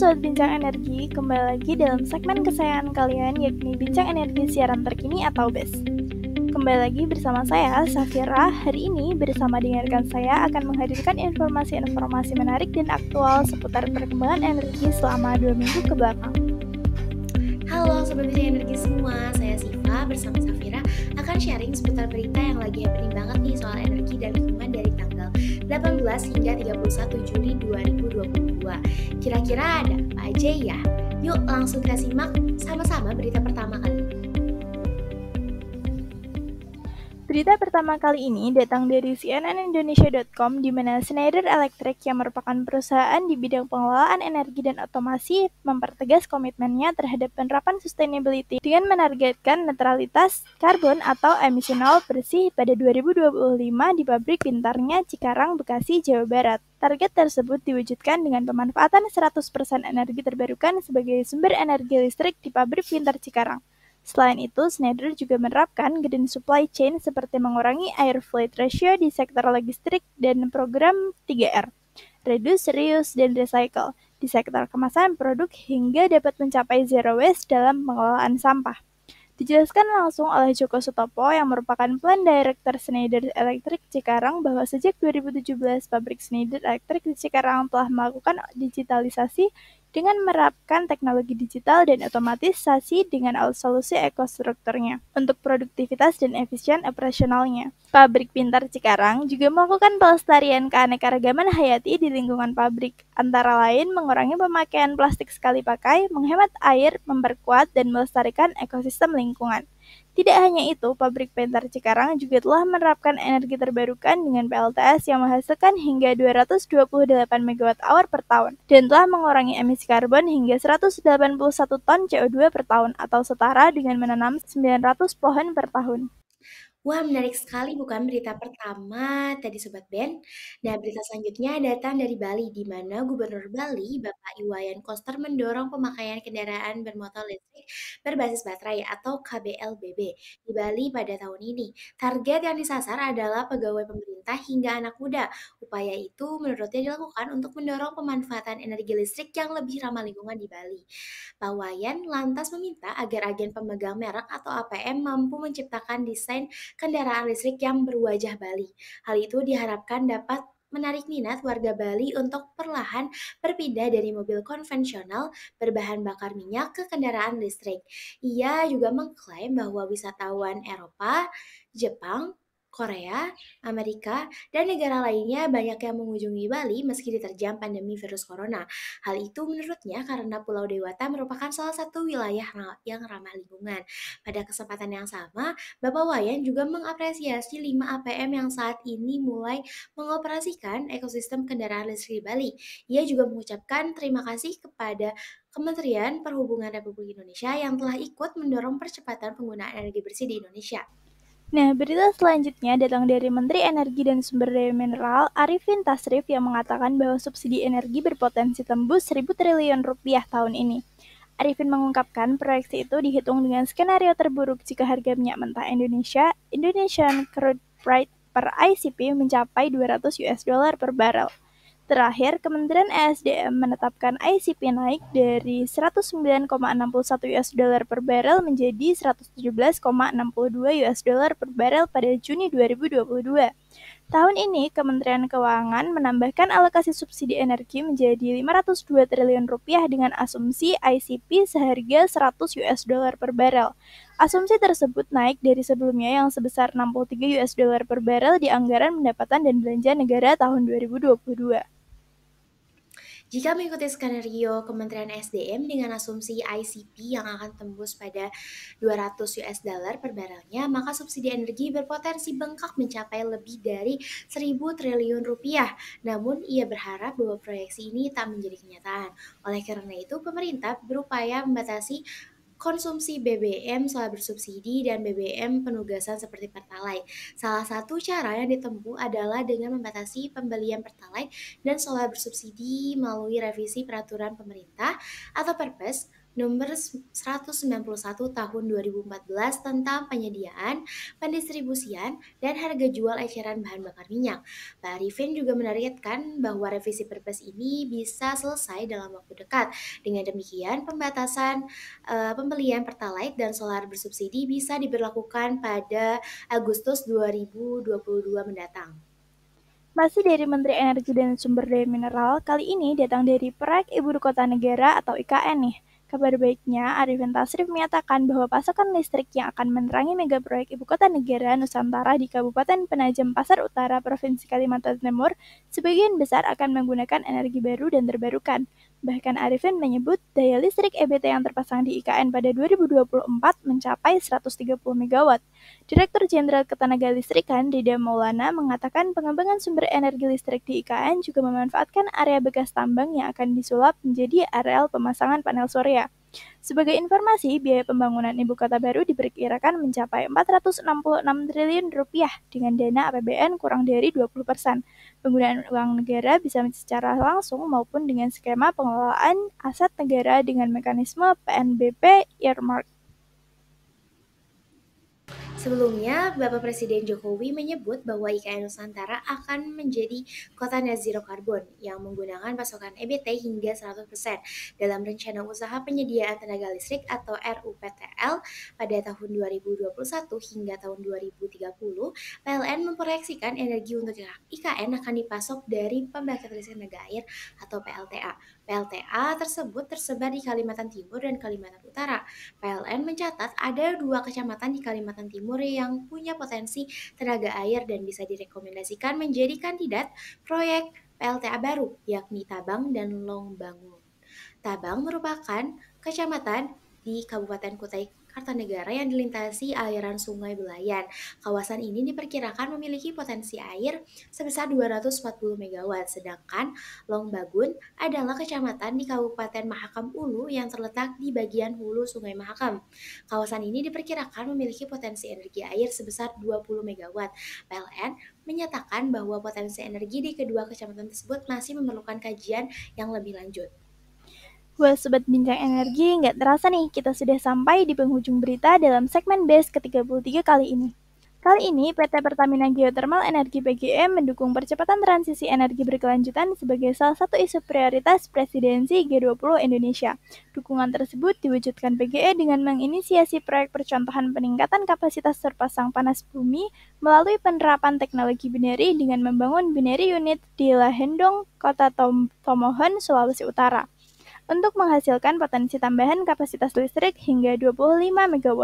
Sobat Bincang Energi, kembali lagi dalam segmen kesayangan kalian yakni Bincang Energi Siaran Terkini atau BES. Kembali lagi bersama saya, Safira. Hari ini bersama dengarkan saya akan menghadirkan informasi-informasi menarik dan aktual seputar perkembangan energi selama 2 minggu ke belakang. Halo Sobat Bincang Energi semua, saya Siva bersama Safira akan sharing seputar berita yang lagi happening banget nih soal energi dan lingkungan dari tanggal 18 hingga 31 Juli 2022. Kira-kira ada apa aja ya? Yuk langsung kita simak sama-sama berita pertama kali ini. Berita pertama kali ini datang dari cnnindonesia.com di mana Schneider Electric yang merupakan perusahaan di bidang pengelolaan energi dan otomasi mempertegas komitmennya terhadap penerapan sustainability dengan menargetkan netralitas karbon atau emisi nol bersih pada 2025 di pabrik pintarnya Cikarang, Bekasi, Jawa Barat. Target tersebut diwujudkan dengan pemanfaatan 100% energi terbarukan sebagai sumber energi listrik di pabrik pintar Cikarang. Selain itu, Schneider juga menerapkan green supply chain seperti mengurangi air freight ratio di sektor logistik dan program 3R, reduce, reuse, dan recycle, di sektor kemasan produk hingga dapat mencapai zero waste dalam pengelolaan sampah. Dijelaskan langsung oleh Joko Sutopo yang merupakan Plan Director Schneider Electric Cikarang bahwa sejak 2017 pabrik Schneider Electric di Cikarang telah melakukan digitalisasi dengan menerapkan teknologi digital dan otomatisasi dengan solusi ekostrukturnya untuk produktivitas dan efisien operasionalnya. Pabrik Pintar Cikarang juga melakukan pelestarian keanekaragaman hayati di lingkungan pabrik, antara lain mengurangi pemakaian plastik sekali pakai, menghemat air, memperkuat dan melestarikan ekosistem lingkungan. Tidak hanya itu, pabrik Pintar Cikarang juga telah menerapkan energi terbarukan dengan PLTS yang menghasilkan hingga 228 MWh per tahun dan telah mengurangi emisi karbon hingga 181 ton CO2 per tahun atau setara dengan menanam 900 pohon per tahun. Wah, menarik sekali bukan berita pertama tadi Sobat Ben? Nah, berita selanjutnya datang dari Bali, di mana Gubernur Bali, Bapak Iwayan Koster mendorong pemakaian kendaraan bermotor listrik berbasis baterai atau KBLBB di Bali pada tahun ini. Target yang disasar adalah pegawai pemerintah hingga anak muda. Upaya itu menurutnya dilakukan untuk mendorong pemanfaatan energi listrik yang lebih ramah lingkungan di Bali. Pak Wayan lantas meminta agar agen pemegang merek atau APM mampu menciptakan desain kendaraan listrik yang berwajah Bali. Hal itu diharapkan dapat menarik minat warga Bali untuk perlahan berpindah dari mobil konvensional berbahan bakar minyak ke kendaraan listrik. Ia juga mengklaim bahwa wisatawan Eropa, Jepang, Korea, Amerika, dan negara lainnya banyak yang mengunjungi Bali meski diterjang pandemi virus corona. Hal itu menurutnya karena Pulau Dewata merupakan salah satu wilayah yang ramah lingkungan. Pada kesempatan yang sama, Bapak Wayan juga mengapresiasi 5 APM yang saat ini mulai mengoperasikan ekosistem kendaraan listrik di Bali. Ia juga mengucapkan terima kasih kepada Kementerian Perhubungan Republik Indonesia yang telah ikut mendorong percepatan penggunaan energi bersih di Indonesia. Nah, berita selanjutnya datang dari Menteri Energi dan Sumber Daya Mineral Arifin Tasrif yang mengatakan bahwa subsidi energi berpotensi tembus 1.000 triliun rupiah tahun ini. Arifin mengungkapkan proyeksi itu dihitung dengan skenario terburuk jika harga minyak mentah Indonesian Crude Price per ICP mencapai 200 US dollar per barrel. Terakhir, Kementerian ESDM menetapkan ICP naik dari 109,61 US dollar per barrel menjadi 117,62 US dollar per barrel pada Juni 2022. Tahun ini, Kementerian Keuangan menambahkan alokasi subsidi energi menjadi 502 triliun rupiah dengan asumsi ICP seharga 100 US dollar per barrel. Asumsi tersebut naik dari sebelumnya yang sebesar 63 US dollar per barrel di anggaran pendapatan dan belanja negara tahun 2022. Jika mengikuti skenario Kementerian SDM dengan asumsi ICP yang akan tembus pada 200 US dollar per barelnya, maka subsidi energi berpotensi bengkak mencapai lebih dari 1.000 triliun rupiah. Namun, ia berharap bahwa proyeksi ini tak menjadi kenyataan. Oleh karena itu, pemerintah berupaya membatasi konsumsi BBM solar bersubsidi dan BBM penugasan seperti Pertalite. Salah satu cara yang ditempuh adalah dengan membatasi pembelian Pertalite dan solar bersubsidi melalui revisi peraturan pemerintah atau Perpres Nomor 191 tahun 2014 tentang penyediaan, pendistribusian, dan harga jual eceran bahan bakar minyak. Pak Arifin juga menargetkan bahwa revisi Perpres ini bisa selesai dalam waktu dekat. Dengan demikian, pembatasan pembelian Pertalite dan solar bersubsidi bisa diberlakukan pada Agustus 2022 mendatang. Masih dari Menteri Energi dan Sumber Daya Mineral, kali ini datang dari Proyek Ibu Kota Negara atau IKN nih. Kabar baiknya, Arifin Tasrif menyatakan bahwa pasokan listrik yang akan menerangi mega proyek Ibu Kota Negara Nusantara di Kabupaten Penajam Pasar Utara, Provinsi Kalimantan Timur, sebagian besar akan menggunakan energi baru dan terbarukan. Bahkan Arifin menyebut daya listrik EBT yang terpasang di IKN pada 2024 mencapai 130 MW. Direktur Jenderal Ketenagalistrikan Rida Maulana mengatakan pengembangan sumber energi listrik di IKN juga memanfaatkan area bekas tambang yang akan disulap menjadi areal pemasangan panel surya. Sebagai informasi, biaya pembangunan ibu kota baru diperkirakan mencapai Rp466 triliun dengan dana APBN kurang dari 20%. Penggunaan uang negara bisa secara langsung maupun dengan skema pengelolaan aset negara dengan mekanisme PNBP earmark. Sebelumnya, Bapak Presiden Jokowi menyebut bahwa IKN Nusantara akan menjadi kota net zero karbon yang menggunakan pasokan EBT hingga 100% dalam rencana usaha penyediaan tenaga listrik atau RUPTL pada tahun 2021 hingga tahun 2030. PLN memproyeksikan energi untuk IKN akan dipasok dari pembangkit listrik tenaga air atau PLTA. PLTA tersebut tersebar di Kalimantan Timur dan Kalimantan Utara. PLN mencatat ada 2 kecamatan di Kalimantan Timur yang punya potensi tenaga air dan bisa direkomendasikan menjadi kandidat proyek PLTA baru, yakni Tabang dan Longbangun. Tabang merupakan kecamatan di Kabupaten Kutai Kartanegara yang dilintasi aliran Sungai Belayan. Kawasan ini diperkirakan memiliki potensi air sebesar 240 MW, sedangkan Longbagun adalah kecamatan di Kabupaten Mahakam Ulu yang terletak di bagian hulu Sungai Mahakam. Kawasan ini diperkirakan memiliki potensi energi air sebesar 20 MW. PLN menyatakan bahwa potensi energi di kedua kecamatan tersebut masih memerlukan kajian yang lebih lanjut. Wah, Sobat Bincang Energi, nggak terasa nih kita sudah sampai di penghujung berita dalam segmen BES ke-33 kali ini. Kali ini, PT Pertamina Geothermal Energi PGE mendukung percepatan transisi energi berkelanjutan sebagai salah satu isu prioritas Presidensi G20 Indonesia. Dukungan tersebut diwujudkan PGE dengan menginisiasi proyek percontohan peningkatan kapasitas terpasang panas bumi melalui penerapan teknologi binary dengan membangun binary unit di Lahendong, Kota Tomohon, Sulawesi Utara untuk menghasilkan potensi tambahan kapasitas listrik hingga 25 MW.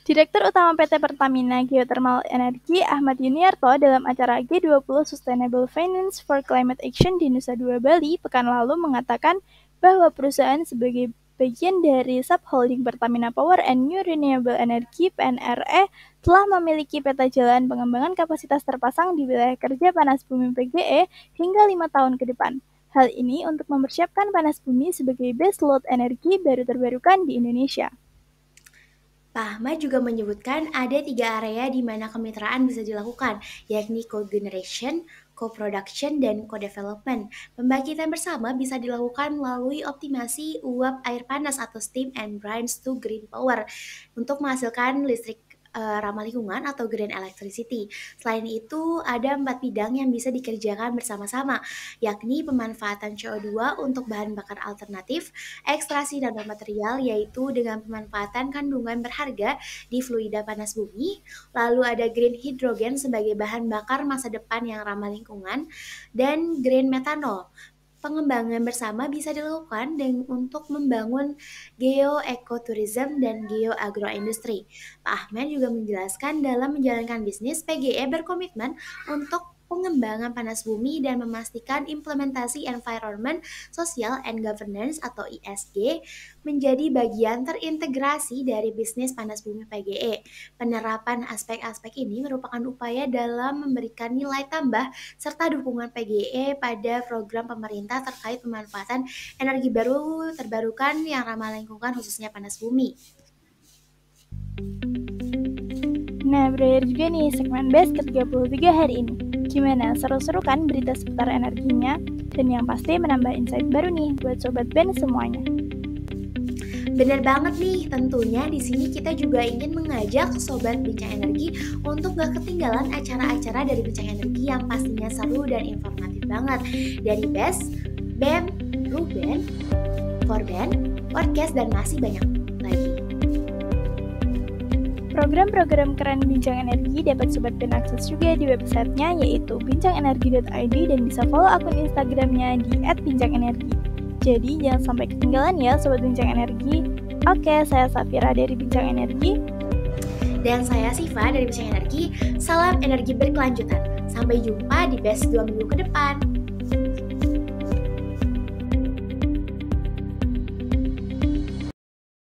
Direktur Utama PT Pertamina Geothermal Energi Ahmad Yuniarto dalam acara G20 Sustainable Finance for Climate Action di Nusa Dua Bali pekan lalu mengatakan bahwa perusahaan sebagai bagian dari subholding Pertamina Power and New Renewable Energy (PNRE) telah memiliki peta jalan pengembangan kapasitas terpasang di wilayah kerja panas bumi PGE hingga 5 tahun ke depan. Hal ini untuk mempersiapkan panas bumi sebagai base load energi baru terbarukan di Indonesia. Pak Ahmad juga menyebutkan ada 3 area di mana kemitraan bisa dilakukan, yakni co-generation, co-production, dan co-development. Pembangkitan bersama bisa dilakukan melalui optimasi uap air panas atau steam and brines to green power untuk menghasilkan listrik ramah lingkungan atau green electricity. Selain itu, ada 4 bidang yang bisa dikerjakan bersama-sama, yakni pemanfaatan CO2 untuk bahan bakar alternatif, ekstraksi nanomaterial yaitu dengan pemanfaatan kandungan berharga di fluida panas bumi, lalu ada green hydrogen sebagai bahan bakar masa depan yang ramah lingkungan, dan green methanol. Pengembangan bersama bisa dilakukan untuk membangun geoekoturism dan geoagroindustri. Pak Ahmed juga menjelaskan dalam menjalankan bisnis, PGE berkomitmen untuk pengembangan panas bumi dan memastikan implementasi environment, social, and governance atau ESG menjadi bagian terintegrasi dari bisnis panas bumi PGE. Penerapan aspek-aspek ini merupakan upaya dalam memberikan nilai tambah serta dukungan PGE pada program pemerintah terkait pemanfaatan energi baru terbarukan yang ramah lingkungan khususnya panas bumi. Nah, berakhir juga nih segmen BES ke-33 hari ini. Gimana, seru-seru kan berita seputar energinya? Dan yang pasti menambah insight baru nih buat Sobat Ben semuanya. Bener banget nih, tentunya di sini kita juga ingin mengajak Sobat Bincang Energi untuk gak ketinggalan acara-acara dari Bincang Energi yang pastinya seru dan informatif banget. Dari BES, BEM, Ruben, Forben, podcast, dan masih banyak lagi. Program-program keren Bincang Energi dapat Sobat Ben akses juga di websitenya yaitu bincangenergi.id dan bisa follow akun Instagramnya di @bincangenergi. Jadi jangan sampai ketinggalan ya Sobat Bincang Energi. Oke, saya Safira dari Bincang Energi. Dan saya Siva dari Bincang Energi. Salam energi berkelanjutan. Sampai jumpa di BES 2 minggu ke depan.